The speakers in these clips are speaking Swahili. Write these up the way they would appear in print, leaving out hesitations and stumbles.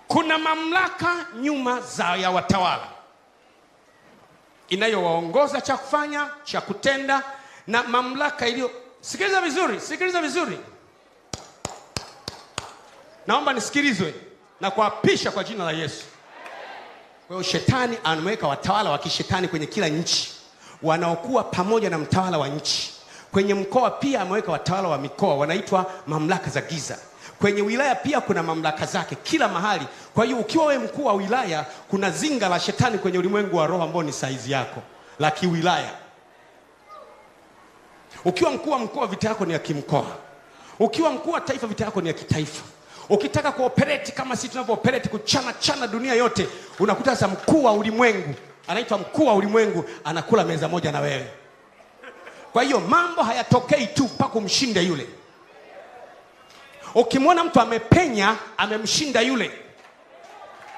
Kuna mamlaka nyuma ya watawala inayowaongoza cha kufanya, cha kutenda, na mamlaka iliyo. Sikiliza vizuri, sikiliza vizuri. Naomba nisikilizwe na kuapisha kwa jina la Yesu. Kwa hiyo shetani anaweka watawala wa kishetani kwenye kila nchi wanaokuwa pamoja na mtawala wa nchi. Kwenye mkoa pia ameweka watawala wa mikoa wanaitwa mamlaka za giza. Kwenye wilaya pia kuna mamlaka zake kila mahali. Kwa hiyo ukiwa wewe mkuu wa wilaya, kuna zinga la shetani kwenye ulimwengu wa roho ambao ni saizi yako la kiwilaya. Ukiwa mkuu wa mkoa, vita yako ni ya kimkoa. Ukiwa mkuu wa taifa, vita yako ni ya kitaifa. Ukitaka kuoperate kama sisi tunavyo-operate, kuchana dunia yote, unakuta sasa mkuu wa ulimwengu anaitwa mkuu wa ulimwengu, anakula meza moja na wewe. Kwa hiyo mambo hayatokei tu mpaka umshinde yule. Ukimwona mtu amepenya, amemshinda yule.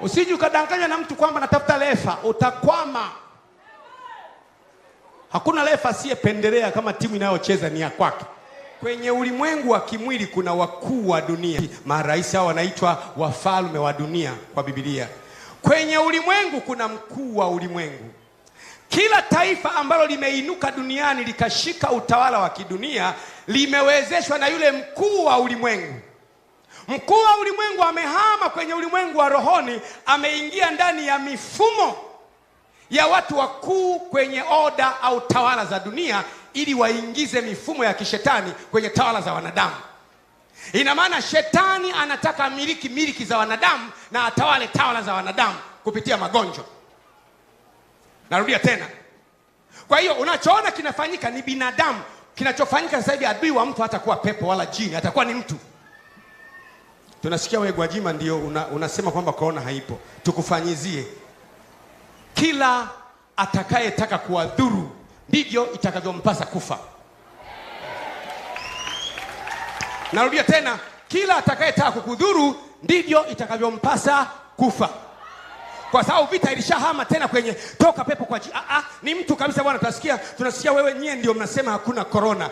Usije ukadanganywa na mtu kwamba natafuta lefa, utakwama. Hakuna lefa asiyependelea kama timu inayocheza ni ya kwake. Kwenye ulimwengu wa kimwili kuna wakuu wa dunia. Marais hao wanaitwa wafalme wa dunia kwa Biblia. Kwenye ulimwengu kuna mkuu wa ulimwengu. Kila taifa ambalo limeinuka duniani likashika utawala wa kidunia limewezeshwa na yule mkuu wa ulimwengu. Mkuu wa ulimwengu amehama kwenye ulimwengu wa rohoni, ameingia ndani ya mifumo ya watu wakuu kwenye oda au tawala za dunia, ili waingize mifumo ya kishetani kwenye tawala za wanadamu. Ina maana shetani anataka miliki za wanadamu na atawale tawala za wanadamu kupitia magonjwa. Narudia tena. Kwa hiyo unachoona kinafanyika ni binadamu. Kinachofanyika sasa hivi, adui wa mtu hatakuwa pepo wala jini, atakuwa ni mtu. Tunasikia wewe Gwajima ndio unasema kwamba corona haipo. Tukufanyizie. Kila atakayetaka kuwadhuru ndivyo itakavyompasa kufa. Narudia tena, kila atakayetaka kukudhuru ndivyo itakavyompasa kufa. Kwa sababu vita ilishahama tena kwenye toka pepo kwa ni mtu kabisa bwana. Tunasikia wewe nyie ndio mnasema hakuna corona.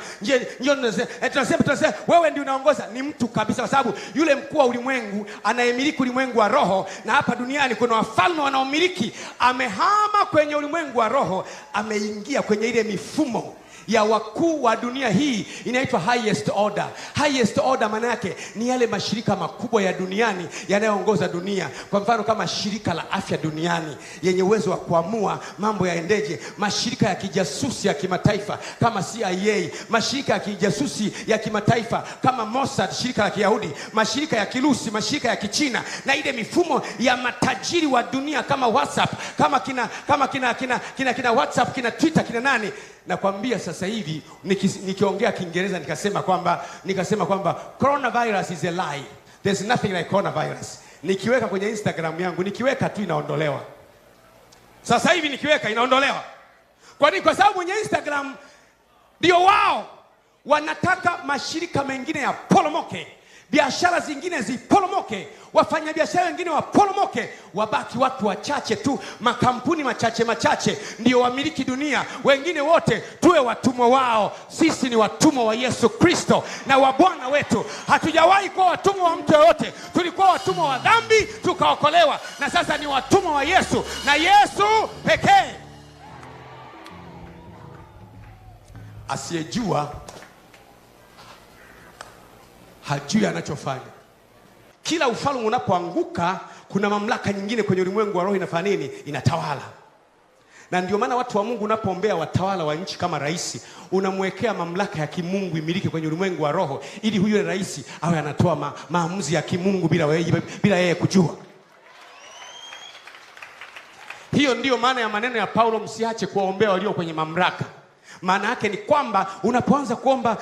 Tunasema wewe ndio unaongoza, ni mtu kabisa, kwa sababu yule mkuu wa ulimwengu anayemiliki ulimwengu wa roho, na hapa duniani kuna wafalme wanaomiliki. Amehama kwenye ulimwengu wa roho, ameingia kwenye ile mifumo ya wakuu wa dunia. Hii inaitwa highest order. Highest order maana yake ni yale mashirika makubwa ya duniani yanayoongoza dunia. Kwa mfano kama shirika la afya duniani yenye uwezo wa kuamua mambo yaendeje, mashirika ya kijasusi ya kimataifa kama CIA, mashirika ya kijasusi ya kimataifa kama Mossad, shirika la Kiyahudi, mashirika ya Kirusi, mashirika ya Kichina, na ile mifumo ya matajiri wa dunia kama WhatsApp, kama kina WhatsApp, kina Twitter, kina nani. Nakwambia sasa hivi nikiongea Kiingereza nikasema kwamba coronavirus is a lie. There's nothing like coronavirus. Nikiweka kwenye Instagram yangu, nikiweka tu inaondolewa. Sasa hivi nikiweka inaondolewa. Kwa nini? Kwa sababu kwenye Instagram ndio wao wanataka mashirika mengine ya poromoke, biashara zingine ziporomoke, wafanyabiashara wengine waporomoke, wabaki watu wachache tu, makampuni machache ndio wamiliki dunia, wengine wote tuwe watumwa wao. Sisi ni watumwa wa Yesu Kristo na wa Bwana wetu. Hatujawahi kuwa watumwa wa mtu yoyote. Tulikuwa watumwa wa dhambi tukaokolewa, na sasa ni watumwa wa Yesu na Yesu pekee. Asiyejua hajui anachofanya. Kila ufalme unapoanguka, kuna mamlaka nyingine kwenye ulimwengu wa roho inafanya nini? Inatawala. Na ndio maana watu wa Mungu unapoombea watawala wa nchi kama rais, unamwekea mamlaka ya kimungu imiliki kwenye ulimwengu wa roho, ili huyo rais awe anatoa maamuzi ya kimungu bila yeye kujua. Hiyo ndio maana ya maneno ya Paulo, msiache kuwaombea walio kwenye mamlaka. Maana yake ni kwamba unapoanza kuomba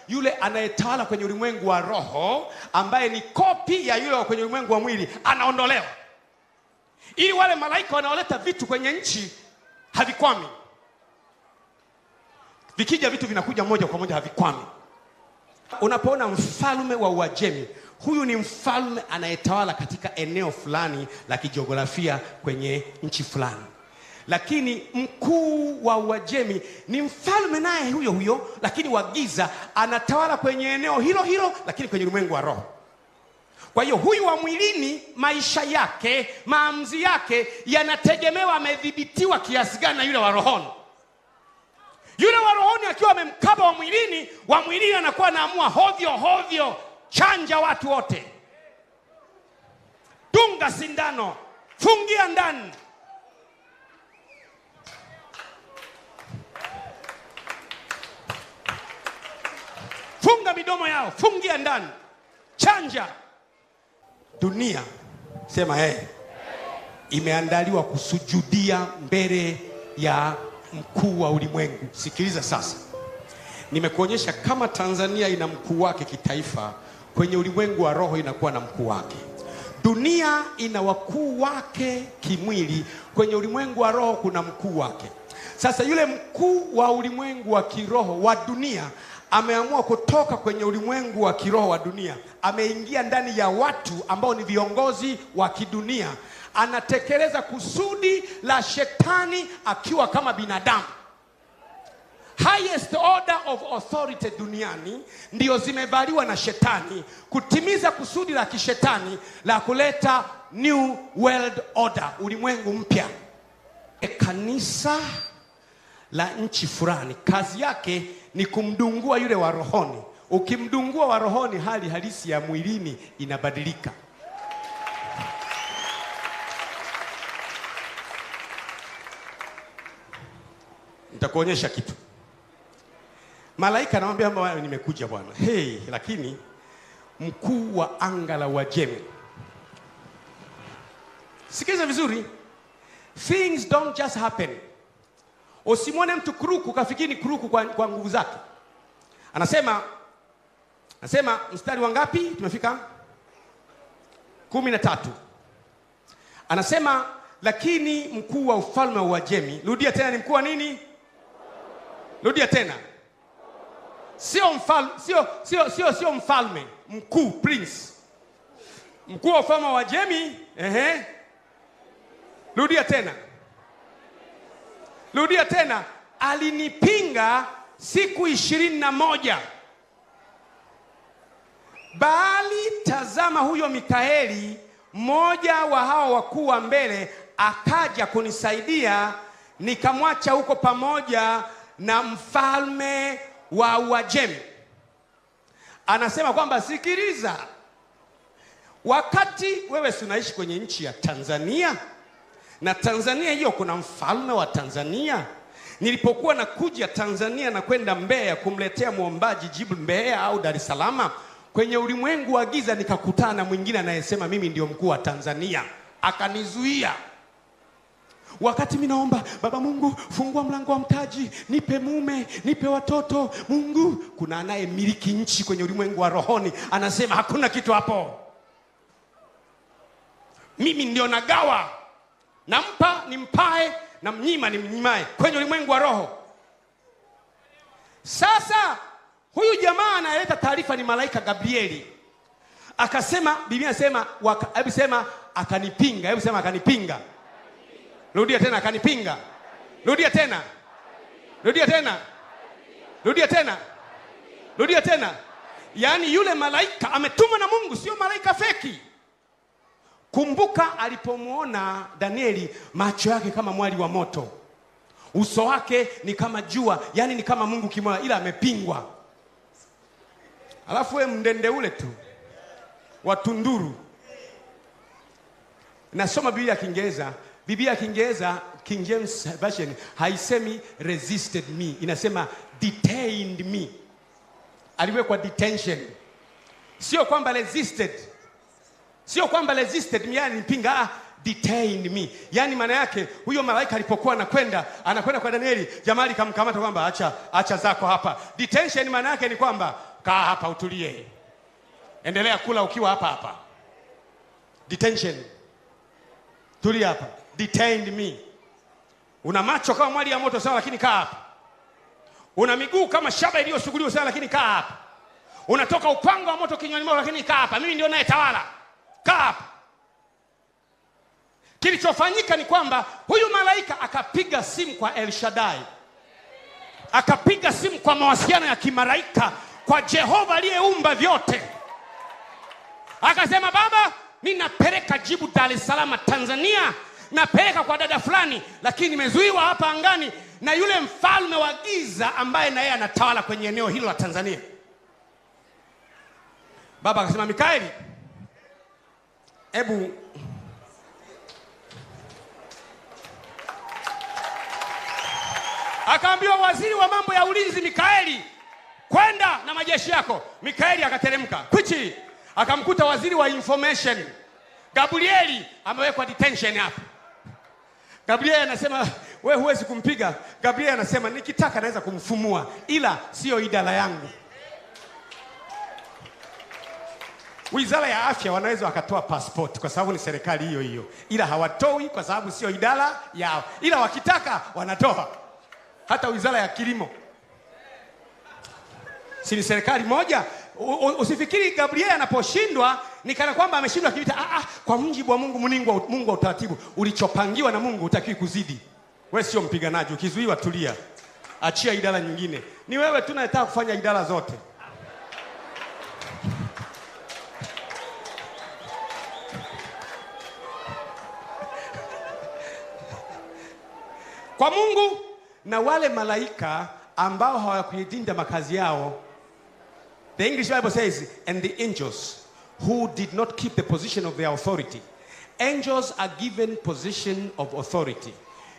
yule anayetawala kwenye ulimwengu wa roho, ambaye ni kopi ya yule wa kwenye ulimwengu wa mwili, anaondolewa, ili wale malaika wanaoleta vitu kwenye nchi havikwami. Vikija vitu vinakuja moja kwa moja, havikwami. Unapoona mfalme wa Uajemi, huyu ni mfalme anayetawala katika eneo fulani la kijiografia kwenye nchi fulani. Lakini mkuu wa Uajemi ni mfalme naye huyo, lakini wa giza, anatawala kwenye eneo hilo, lakini kwenye ulimwengu wa roho. Kwa hiyo huyu wa mwilini, maisha yake, maamuzi yake yanategemewa amedhibitiwa kiasi gani na yule wa rohoni. Yule wa rohoni akiwa amemkaba wa mwilini anakuwa anaamua hovyo. Chanja watu wote, dunga sindano, fungia ndani. Funga midomo yao, fungia ndani, chanja. Dunia, sema imeandaliwa kusujudia mbele ya mkuu wa ulimwengu. Sikiliza sasa, nimekuonyesha kama Tanzania ina mkuu wake kitaifa, kwenye ulimwengu wa roho inakuwa na mkuu wake. Dunia ina wakuu wake kimwili, kwenye ulimwengu wa roho kuna mkuu wake. Sasa yule mkuu wa ulimwengu wa kiroho wa dunia ameamua kutoka kwenye ulimwengu wa kiroho wa dunia, ameingia ndani ya watu ambao ni viongozi wa kidunia. Anatekeleza kusudi la shetani akiwa kama binadamu. Highest order of authority duniani ndio zimevaliwa na shetani kutimiza kusudi la kishetani la kuleta new world order, ulimwengu mpya. Kanisa la nchi fulani kazi yake ni kumdungua yule wa rohoni. Ukimdungua wa rohoni, hali halisi ya mwilini inabadilika. Nitakuonyesha kitu. Malaika anamwambia kwamba nimekuja bwana. Lakini mkuu wa anga la Uajemi, sikiliza vizuri, things don't just happen. Usimwone mtu kuruku kafikiri ni kuruku kwa nguvu zake. Anasema mstari wa ngapi? Tumefika 13. Anasema lakini mkuu wa ufalme wa Uajemi. Rudia tena, ni mkuu wa nini? Rudia tena. Sio mfalme, mkuu, prince. Mkuu wa ufalme wa Uajemi, Rudia tena. Alinipinga siku 21. Bali tazama, huyo Mikaeli, mmoja wa hao wakuu wa mbele, akaja kunisaidia, nikamwacha huko pamoja na mfalme wa Uajemi. Anasema kwamba sikiliza, wakati wewe unaishi kwenye nchi ya Tanzania, na Tanzania hiyo kuna mfalme wa Tanzania. Nilipokuwa nakuja Tanzania na kwenda Mbeya kumletea muombaji jibu Mbeya au Dar es Salaam, kwenye ulimwengu wa giza nikakutana na mwingine anayesema mimi ndio mkuu wa Tanzania, akanizuia. Wakati mimi naomba, Baba Mungu, fungua mlango wa mtaji, nipe mume, nipe watoto, Mungu, kuna anayemiliki nchi kwenye ulimwengu wa rohoni anasema hakuna kitu hapo. Mimi ndio nagawa, nampa nimpae, na mnyima ni mnyimae, kwenye ulimwengu wa roho. Sasa huyu jamaa analeta taarifa ni malaika Gabrieli. Akasema, Biblia inasema hebu sema akanipinga, hebu sema akanipinga. Rudia tena, akanipinga. Rudia tena. Rudia tena. Rudia tena. Rudia tena. Yaani yule malaika ametumwa na Mungu, sio malaika feki. Kumbuka alipomuona Danieli, macho yake kama mwali wa moto, uso wake ni kama jua, yani ni kama Mungu kimwona, ila amepingwa. Alafu wewe mndende ule tu watunduru. Nasoma Biblia ya Kiingereza. Biblia ya Kiingereza, King James Version, haisemi resisted me, inasema detained me. Aliwekwa detention. Sio kwamba resisted. Sio kwamba resisted, yani nipinga, detained me. Yani maana yake huyo malaika alipokuwa anakwenda kwa Danieli, jamaa akamkamata kwamba acha zako hapa. Detention maana yake ni kwamba kaa hapa utulie, endelea kula ukiwa hapa. Detention, tulia hapa. Detained me. Una macho kama mwali ya moto sawa, lakini kaa hapa. Una miguu kama shaba iliyosuguliwa sawa, lakini kaa hapa. Unatoka upanga wa moto kinywani mwako, lakini kaa hapa. Mimi ndio naye tawala. Kaa hapa. Kilichofanyika ni kwamba huyu malaika akapiga simu kwa El Shaddai. Akapiga simu kwa mawasiliano ya kimalaika kwa Jehova aliyeumba vyote. Akasema, baba, mimi napeleka jibu Dar es Salaam Tanzania, napeleka kwa dada fulani, lakini nimezuiwa hapa angani na yule mfalme wa giza ambaye na yeye anatawala kwenye eneo hilo la Tanzania. Baba akasema, Mikaeli, hebu akaambiwa waziri wa mambo ya ulinzi, Mikaeli, kwenda na majeshi yako. Mikaeli akateremka kwichi, akamkuta waziri wa information Gabrieli amewekwa detention hapo. Gabrieli anasema, wewe huwezi kumpiga. Gabrieli anasema, nikitaka naweza kumfumua, ila sio idara yangu. Wizara ya Afya wanaweza wakatoa passport kwa sababu ni serikali hiyo hiyo, ila hawatoi kwa sababu sio idara yao, ila wakitaka wanatoa. Hata Wizara ya Kilimo si ni serikali moja? Usifikiri Gabrieli anaposhindwa ni kana kwamba ameshindwa kivita. Kwa mujibu wa Mungu, Mungu wa utaratibu, ulichopangiwa na Mungu utakiwi kuzidi. Wewe sio mpiganaji, ukizuiwa tulia, achia idara nyingine. Ni wewe tu unataka kufanya idara zote. Kwa Mungu na wale malaika ambao hawakulinda makazi yao, the English Bible says, and the angels who did not keep the position of their authority. Angels are given position of authority.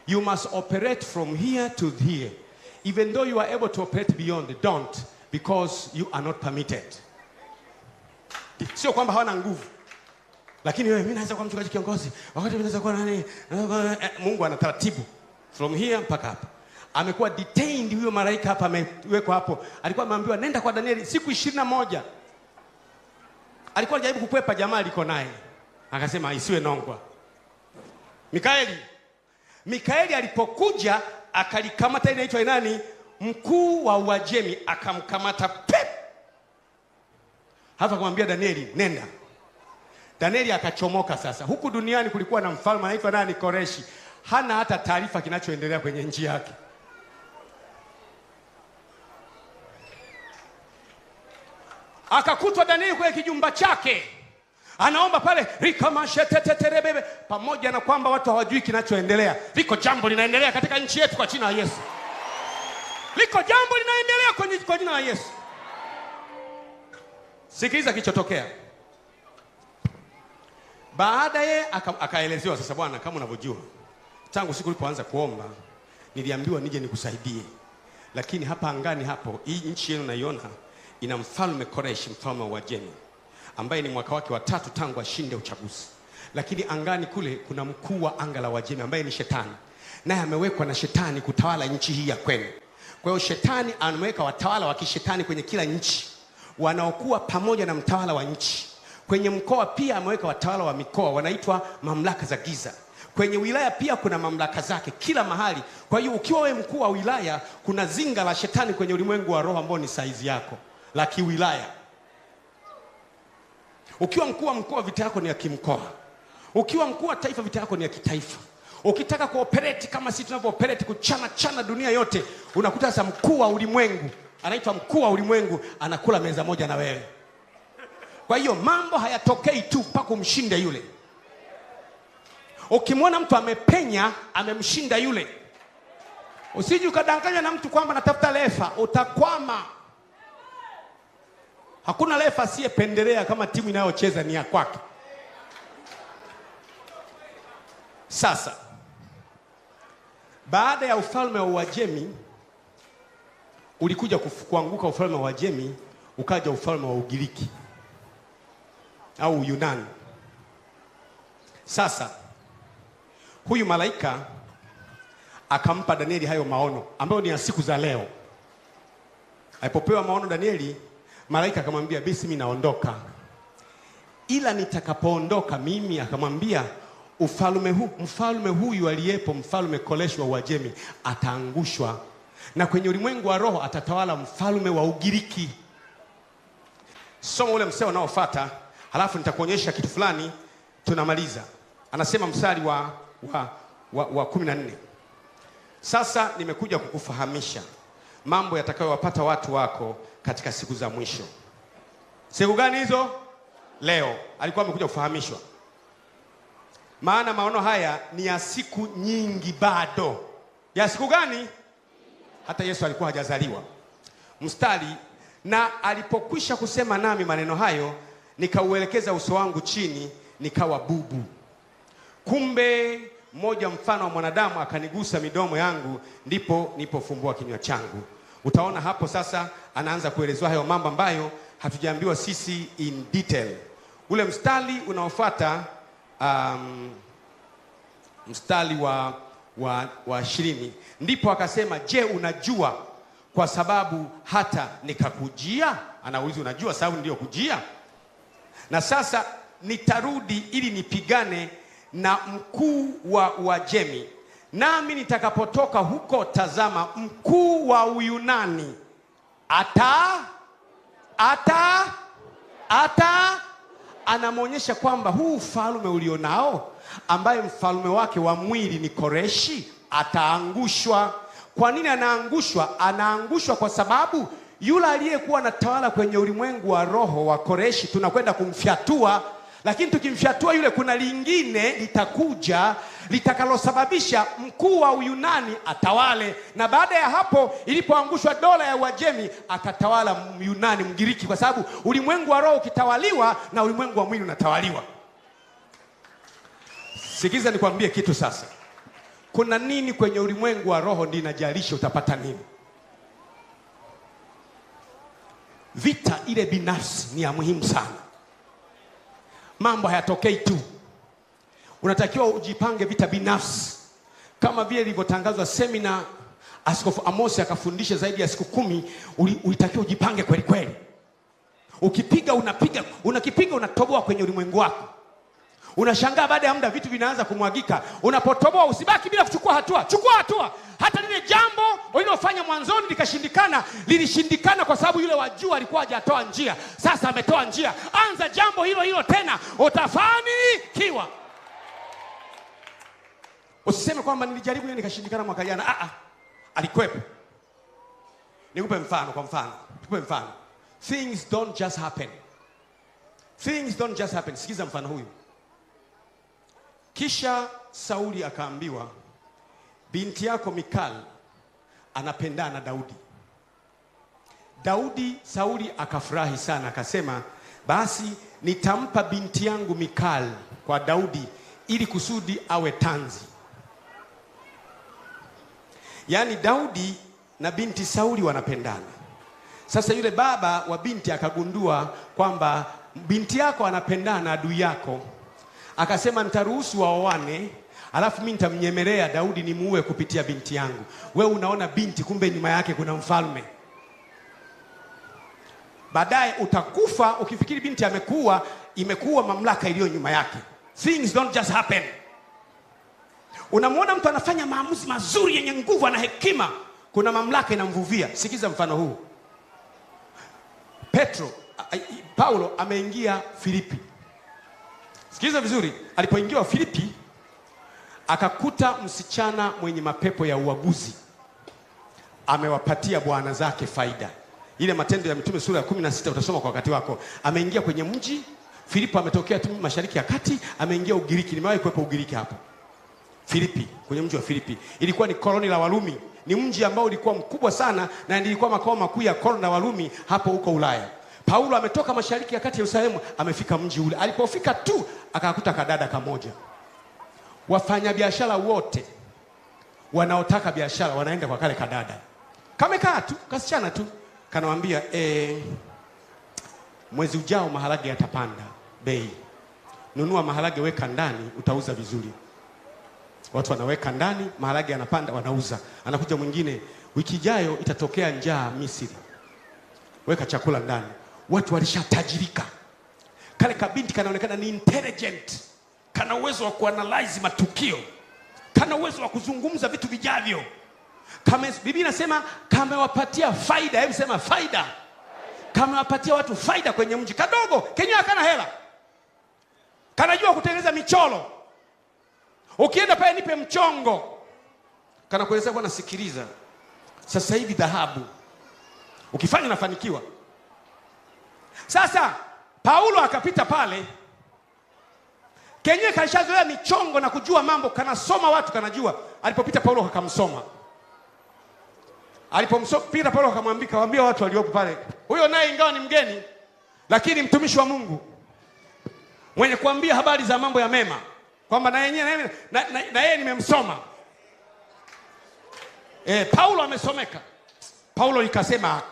You must operate from here to here. Even though you are able to operate beyond, don't, because you are not permitted. Sio kwamba hawana nguvu, lakini wewe, mimi naweza kuwa mchungaji kiongozi, wakati mimi naweza kuwa nani. Mungu ana taratibu from here mpaka hapa. Amekuwa detained huyo malaika hapa, amewekwa hapo. Alikuwa ameambiwa nenda kwa Danieli siku 21. Alikuwa anajaribu kukwepa, jamaa aliko naye akasema isiwe nongwa. Mikaeli alipokuja akalikamata, ile inaitwa nani, mkuu wa Uajemi, akamkamata pep. Hata kumwambia Danieli nenda. Danieli akachomoka. Sasa huku duniani kulikuwa na mfalme anaitwa nani, Koreshi. Hana hata taarifa kinachoendelea kwenye nchi yake. Akakutwa Danieli kwenye kijumba chake anaomba pale, rikamasheteteterebebe, pamoja na kwamba watu hawajui kinachoendelea. Liko jambo linaendelea katika nchi yetu kwa jina la Yesu. Liko jambo linaendelea kwa jina la Yesu. Sikiliza kilichotokea. Baadaye akaelezewa, sasa bwana, kama unavyojua, tangu siku ulipoanza kuomba niliambiwa nije nikusaidie, lakini hapa angani hapo, hii nchi yenu naiona ina mfalme Koreshi, mfalme wa Uajemi, ambaye ni mwaka wake wa 3 tangu ashinde uchaguzi. Lakini angani kule kuna mkuu wa anga la Uajemi ambaye ni Shetani, naye amewekwa na Shetani kutawala nchi hii ya kwenu. Kwa hiyo Shetani ameweka watawala wa kishetani kwenye kila nchi, wanaokuwa pamoja na mtawala wa nchi. Kwenye mkoa pia ameweka watawala wa mikoa, wanaitwa mamlaka za giza. Kwenye wilaya pia kuna mamlaka zake kila mahali. Kwa hiyo ukiwa wewe mkuu wa wilaya, kuna zinga la Shetani kwenye ulimwengu wa roho ambao ni saizi yako la kiwilaya. Ukiwa mkuu wa vita yako ni ya kimkoa. Ukiwa mkuu wa taifa, vita yako ni ya kitaifa. Ukitaka kuoperate kama sisi tunavyo-operate, kuchana dunia yote, unakuta sasa mkuu wa ulimwengu anaitwa mkuu wa ulimwengu, anakula meza moja na wewe. Kwa hiyo mambo hayatokei tu mpaka umshinde yule. Ukimwona mtu amepenya, amemshinda yule, usije ukadanganya na mtu kwamba natafuta refa, utakwama. Hakuna refa asiyependelea kama timu inayocheza ni ya kwake. Sasa baada ya ufalme wa Uajemi ulikuja kuanguka, ufalme wa Uajemi ukaja ufalme wa Ugiriki au Yunani. Sasa huyu malaika akampa Danieli hayo maono ambayo ni ya siku za leo. Alipopewa maono Danieli, malaika akamwambia, basi mimi naondoka, ila nitakapoondoka mimi, akamwambia, mfalme huyu aliyepo, mfalme Koreshi wa Uajemi, ataangushwa, na kwenye ulimwengu wa roho atatawala mfalme wa Ugiriki. Soma ule mstari unaofuata, halafu nitakuonyesha kitu fulani, tunamaliza. Anasema mstari wa 14, sasa nimekuja kukufahamisha mambo yatakayowapata watu wako katika siku za mwisho. Siku gani hizo? leo, alikuwa amekuja kufahamishwa. Maana maono haya ni ya siku nyingi bado. Ya siku gani? Hata Yesu alikuwa hajazaliwa. Mstari, na alipokwisha kusema nami maneno hayo, nikauelekeza uso wangu chini, nikawa bubu. Kumbe mmoja mfano wa mwanadamu akanigusa midomo yangu, ndipo nipofumbua kinywa changu. Utaona hapo sasa anaanza kuelezea hayo mambo ambayo hatujaambiwa sisi in detail. Ule mstari unaofuata, mstari wa 20, ndipo akasema, je, unajua kwa sababu hata nikakujia? Anauliza, unajua sababu ndio kujia? Na sasa nitarudi ili nipigane na mkuu wa Uajemi, nami nitakapotoka huko, tazama, mkuu wa Uyunani anamwonyesha kwamba huu ufalme ulionao, ambaye mfalme wake wa mwili ni Koreshi, ataangushwa. Kwa nini anaangushwa? Anaangushwa kwa sababu yule aliyekuwa anatawala kwenye ulimwengu wa roho wa Koreshi tunakwenda kumfyatua, lakini tukimfyatua yule, kuna lingine litakuja litakalosababisha mkuu wa Uyunani atawale. Na baada ya hapo, ilipoangushwa dola ya Uajemi, akatawala Myunani, Mgiriki, kwa sababu ulimwengu wa roho ukitawaliwa na ulimwengu wa mwili unatawaliwa. Sikiza nikwambie kitu sasa. Kuna nini kwenye ulimwengu wa roho ndio inajalisha utapata nini. Vita ile binafsi ni ya muhimu sana. Mambo hayatokei tu. Unatakiwa ujipange vita binafsi. Kama vile ilivyotangazwa semina, Askofu Amosi akafundisha zaidi ya siku 10, ulitakiwa ujipange kweli kweli. Ukipiga unakipiga unatoboa kwenye ulimwengu wako. Unashangaa baada ya muda vitu vinaanza kumwagika. Unapotoboa usibaki bila kuchukua hatua. Chukua hatua. Hata lile jambo ulilofanya mwanzoni likashindikana, lilishindikana kwa sababu yule wa juu alikuwa hajatoa njia. Sasa ametoa njia. Anza jambo hilo hilo tena, utafanikiwa. Usiseme kwamba nilijaribu ile nikashindikana mwaka jana. Alikwepo. Nikupe mfano, kwa mfano. Nikupe mfano. Things don't just happen. Things don't just happen. Sikiza mfano huyu. Kisha Sauli akaambiwa, binti yako Mikal anapendana na Daudi. Sauli akafurahi sana, akasema, basi nitampa binti yangu Mikal kwa Daudi ili kusudi awe tanzi. Yaani Daudi na binti Sauli wanapendana. Sasa yule baba wa binti akagundua kwamba binti yako anapendana na adui yako. Akasema, nitaruhusu waoane, alafu mimi nitamnyemelea Daudi nimuue kupitia binti yangu. Wewe unaona binti, kumbe nyuma yake kuna mfalme. Baadaye utakufa ukifikiri binti imekuwa mamlaka iliyo nyuma yake. Things don't just happen. Unamwona mtu anafanya maamuzi mazuri yenye nguvu na hekima, kuna mamlaka inamvuvia. Sikiza mfano huu. Paulo ameingia Filipi. Sikiza vizuri, alipoingia Filipi akakuta msichana mwenye mapepo ya uaguzi. Amewapatia bwana zake faida. Ile Matendo ya Mitume sura ya 16 utasoma kwa wakati wako. Ameingia kwenye mji. Filipi ametokea tu Mashariki ya Kati, ameingia Ugiriki. Nimewahi kuwepo Ugiriki hapo. Filipi, kwenye mji wa Filipi. Ilikuwa ni koloni la Warumi. Ni mji ambao ulikuwa mkubwa sana na ilikuwa makao makuu ya koloni la Warumi hapo huko Ulaya. Paulo ametoka Mashariki ya Kati ya Yerusalemu, amefika mji ule. Alipofika tu akakuta kadada kamoja. Wafanyabiashara wote wanaotaka biashara wanaenda kwa kale kadada. Kamekaa tu, kasichana tu. Kanamwambia, mwezi ujao maharage yatapanda bei. Nunua maharage, weka ndani, utauza vizuri. Watu wanaweka ndani, maharage yanapanda, wanauza. Anakuja mwingine, wiki ijayo itatokea njaa Misri. Weka chakula ndani. Watu walishatajirika. Kale kabinti kanaonekana ni intelligent. Kana uwezo wa kuanalyze matukio. Kana uwezo wa kuzungumza vitu vijavyo. Biblia inasema kamewapatia faida. Hebu sema faida. Kamewapatia watu faida kwenye mji. Kadogo, kenyewe hakana hela. Kanajua kutengeneza michoro. Ukienda pale nipe mchongo. Kana kueleza kwa nasikiliza. Sasa hivi dhahabu. Ukifanya unafanikiwa. Sasa Paulo akapita pale, kenye kalishazoea michongo na kujua mambo, kanasoma watu kanajua. Alipopita Paulo akamsoma. Alipomsoma Paulo akamwambia watu waliopo pale, huyo naye ingawa ni mgeni lakini mtumishi wa Mungu mwenye kuambia habari za mambo ya mema, kwamba na yeye nimemsoma. Paulo amesomeka. Paulo ikasema,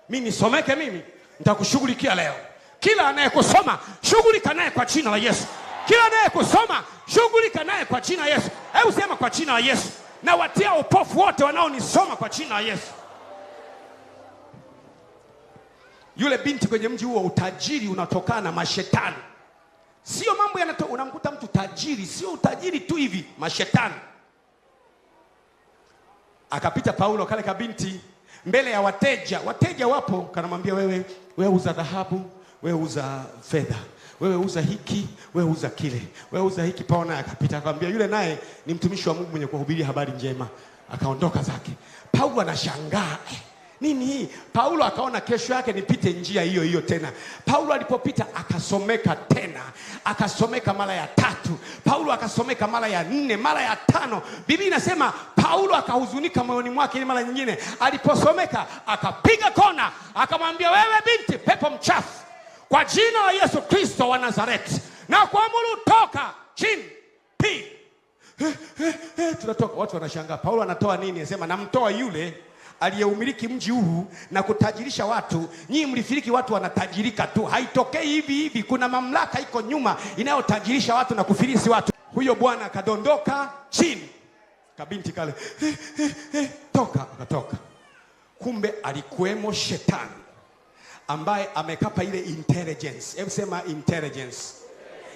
mimi nisomeke, mimi nitakushughulikia leo. Kila anayekusoma shughulika naye kwa jina la Yesu. Kila anayekusoma shughulika naye kwa jina la Yesu. Hebu sema kwa jina la Yesu. Na watia upofu wote wanaonisoma kwa jina la Yesu. Yule binti kwenye mji huo, utajiri unatokana na mashetani. Sio mambo unamkuta mtu tajiri, sio utajiri tu hivi, mashetani. Akapita Paulo kale kabinti mbele ya wateja wapo, kanamwambia, wewe uza dhahabu, wewe uza fedha, wewe uza hiki, wewe uza kile, wewe uza hiki. Paulo naye akapita akamwambia, yule naye ni mtumishi wa Mungu mwenye kuhubiria habari njema. Akaondoka zake. Paulo anashangaa, nini hii? Paulo akaona kesho yake nipite njia hiyo hiyo tena. Paulo alipopita akasomeka tena, akasomeka mara ya 3. Paulo akasomeka mara ya 4, mara ya 5. Biblia inasema Paulo akahuzunika moyoni mwake. Ile mara nyingine aliposomeka akapiga kona, akamwambia, wewe binti pepo mchafu, kwa jina la Yesu Kristo wa Nazareti na kuamuru toka chini. Tunatoka. Watu wanashangaa, Paulo anatoa nini? Anasema, namtoa yule aliyeumiliki mji huu na kutajirisha watu. Nyinyi mlifiriki watu wanatajirika tu, haitokei hivi hivi. Kuna mamlaka iko nyuma inayotajirisha watu na kufilisi watu. Huyo bwana akadondoka chini, kabinti kale akatoka. Kumbe alikuwemo shetani ambaye amekapa ile intelligence. Hebu sema intelligence.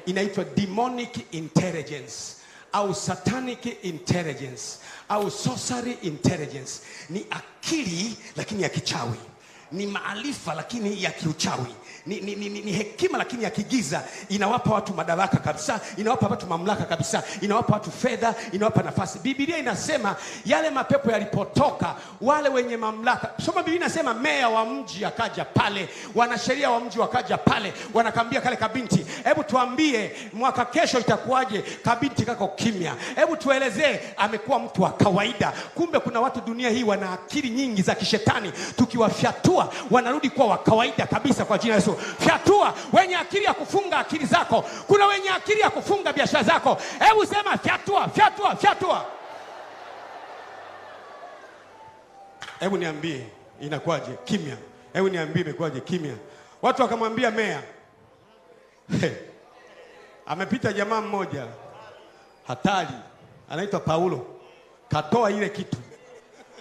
Inaitwa demonic intelligence au satanic intelligence au sorcery intelligence. Ni akili lakini ya kichawi, ni maarifa lakini ya kiuchawi, ni hekima lakini ya kigiza. Inawapa watu madaraka kabisa, inawapa watu mamlaka kabisa, inawapa watu fedha, inawapa nafasi. Biblia inasema yale mapepo yalipotoka, wale wenye mamlaka, soma Biblia inasema meya wa mji akaja pale, wanasheria wa mji wakaja pale, wanakambia kale kabinti, hebu tuambie mwaka kesho itakuwaje? Kabinti kako kimya. Hebu tuelezee. Amekuwa mtu wa kawaida. Kumbe kuna watu dunia hii wana akili nyingi za kishetani, tukiwafyatua wanarudi kuwa wa kawaida kabisa kwa jina la Yesu. Fyatua wenye akili ya kufunga akili zako. Kuna wenye akili ya kufunga biashara zako. Hebu sema fyatua. Hebu niambie inakuwaje kimya? Hebu niambie imekuwaje kimya? Watu wakamwambia meya. Amepita jamaa mmoja hatari, anaitwa Paulo, katoa ile kitu.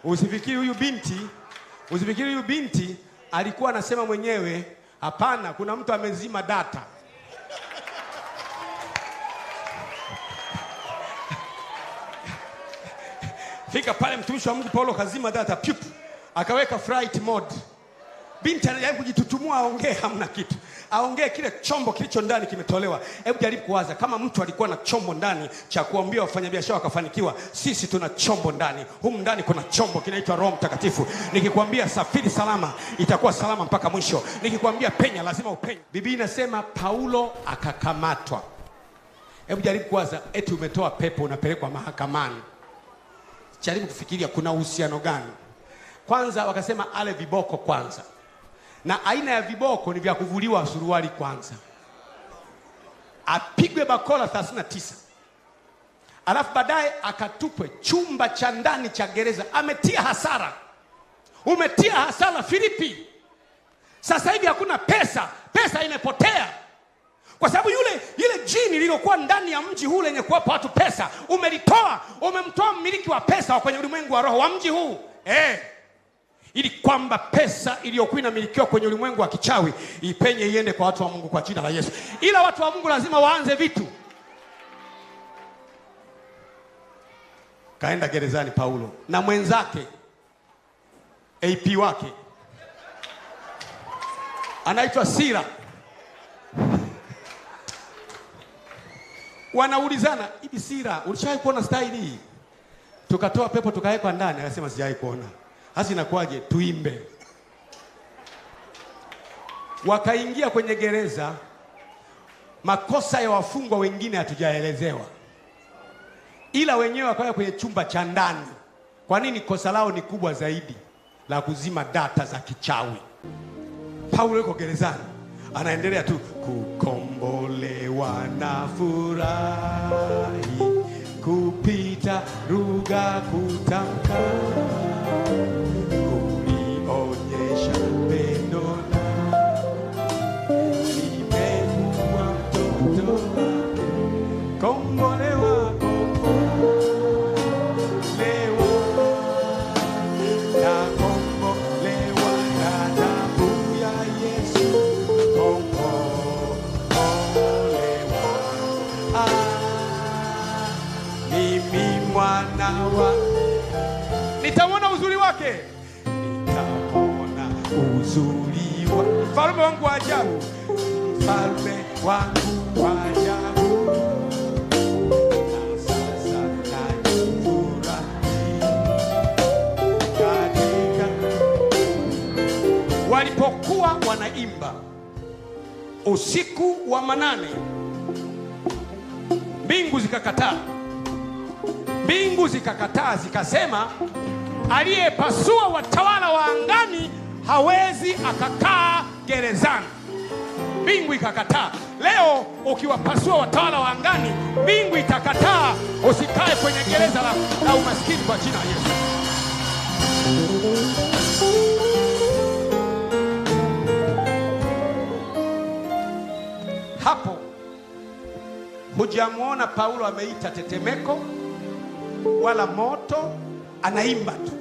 Usifikiri huyu binti alikuwa anasema mwenyewe. Hapana, kuna mtu amezima data. Fika pale mtumishi wa Mungu Paulo kazima data, akaweka flight mode. Binti anajaribu kujitutumua aongee, hamna kitu. Aongee kile chombo kilicho ndani kimetolewa. Hebu jaribu kuwaza kama mtu alikuwa na chombo ndani cha kuambia wafanyabiashara wakafanikiwa. Sisi tuna chombo ndani. Humu ndani kuna chombo kinaitwa Roho Mtakatifu. Nikikwambia safiri salama, itakuwa salama mpaka mwisho. Nikikwambia penya, lazima upenye. Biblia inasema Paulo akakamatwa. Hebu jaribu kuwaza, eti umetoa pepo unapelekwa mahakamani. Jaribu kufikiria kuna uhusiano gani? Kwanza wakasema ale viboko kwanza. Na aina ya viboko ni vya kuvuliwa suruali kwanza. Apigwe bakola 39. Alafu baadaye akatupwe chumba cha ndani cha gereza. Ametia hasara. Umetia hasara Filipi. Sasa hivi hakuna pesa. Pesa imepotea. Kwa sababu ile jini lililokuwa ndani ya mji huu lenye kuwapa watu pesa, umelitoa, umemtoa mmiliki wa pesa kwenye ulimwengu wa roho wa mji huu. Ili kwamba pesa iliyokuwa inamilikiwa kwenye ulimwengu wa kichawi ipenye iende kwa watu wa Mungu kwa jina la Yesu. Ila watu wa Mungu lazima waanze vitu. Kaenda gerezani Paulo na mwenzake AP wake anaitwa Sila. Wanaulizana, hivi Sila, ulishawahi kuona style hii? Tukatoa pepo tukawekwa ndani. Akasema sijawahi kuona. Hasa inakuwaje? Tuimbe. wakaingia kwenye gereza. Makosa ya wafungwa wengine hatujaelezewa, ila wenyewe wakawa kwenye chumba cha ndani. Kwa nini? Kosa lao ni kubwa zaidi, la kuzima data za kichawi. Paulo yuko gerezani, anaendelea tu kukombolewa na furahi, kupita lugha kutamka, kulionyesha pendo na nimekuwa mtoto wake. Kombolewa, kombolewa na kombolewa na damu ya Yesu. Kombolewa, mimi mwana wa, nitamwona uzuri wake, nitamwona uzuri wa mfalme wangu wa ajabu, mfalme wangu wa ajabu. Na sasa najifurahi katika. Walipokuwa wanaimba usiku wa manane, mbingu zikakataa. Mbingu zikakataa zikasema, aliyepasua watawala wa angani hawezi akakaa gerezani. Mbingu ikakataa. Leo ukiwapasua watawala wa angani, mbingu itakataa usikae kwenye gereza la umaskini kwa jina la Yesu. Hapo hujamuona Paulo ameita tetemeko wala moto, anaimba tu.